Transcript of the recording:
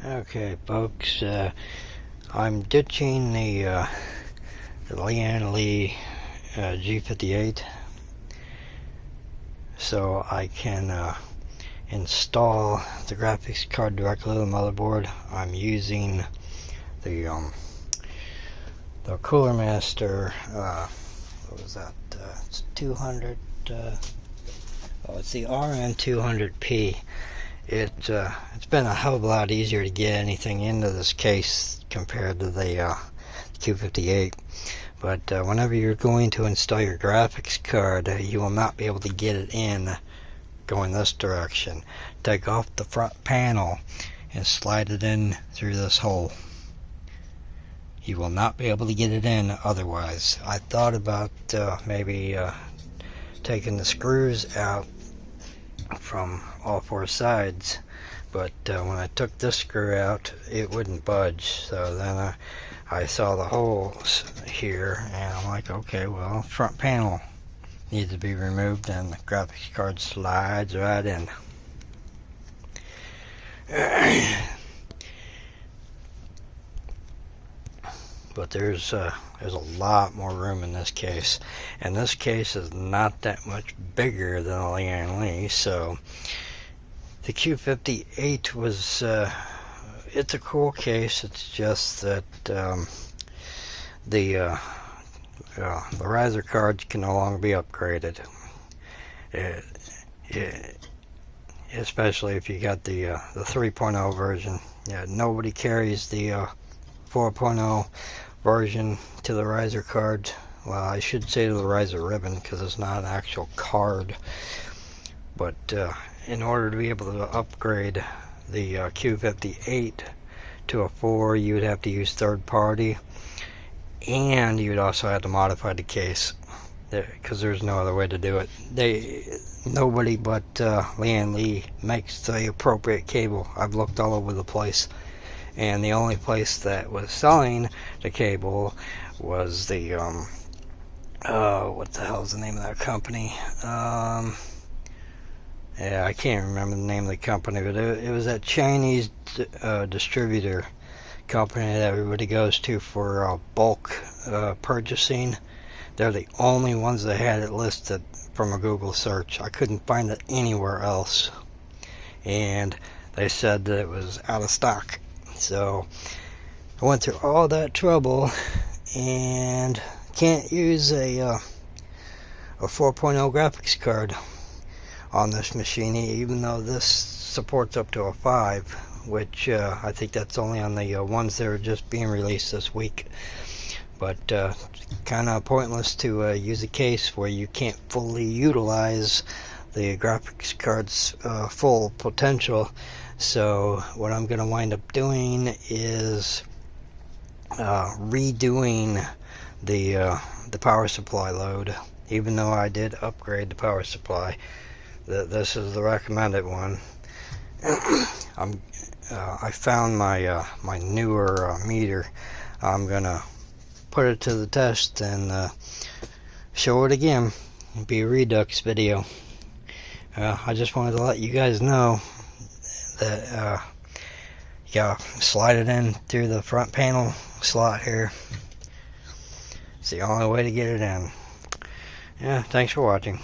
Okay, folks, I'm ditching the Lee G58 so I can install the graphics card directly to the motherboard. I'm using the Cooler Master. What was that? It's 200. It's the nr200p. It's been a hell of a lot easier to get anything into this case compared to the Q58. But whenever you're going to install your graphics card, you will not be able to get it in going this direction. Take off the front panel and slide it in through this hole. You will not be able to get it in otherwise. I thought about maybe taking the screws out from all four sides, but when I took this screw out, it wouldn't budge. So then I saw the holes here, and I'm like, okay, well, front panel needs to be removed, and the graphics card slides right in. But there's a lot more room in this case, and this case is not that much bigger than the Lee. So the Q58 was it's a cool case. It's just that the riser cards can no longer be upgraded, especially if you got the 3.0 version. Nobody carries the 4.0 version to the riser card. Well, I should say to the riser ribbon, because it's not an actual card. But in order to be able to upgrade the Q58 to a 4, you would have to use third party, and you would also have to modify the case, because there's no other way to do it. Nobody but Lee makes the appropriate cable. I've looked all over the place, and the only place that was selling the cable was the what the hell is the name of that company? Yeah, I can't remember the name of the company, but it was that Chinese distributor company that everybody goes to for bulk purchasing. They're the only ones that had it listed from a Google search. I couldn't find it anywhere else, and they said that it was out of stock. So I went through all that trouble and can't use a 4.0 graphics card on this machine, even though this supports up to a 5, which I think that's only on the ones that are just being released this week. But kind of pointless to use a case where you can't fully utilize the graphics card's full potential. So what I'm going to wind up doing is redoing the power supply load. Even though I did upgrade the power supply, this is the recommended one. I found my newer meter. I'm gonna put it to the test and show it again. It'll be a redux video. I just wanted to let you guys know that you gotta slide it in through the front panel slot here. It's the only way to get it in. Yeah, thanks for watching.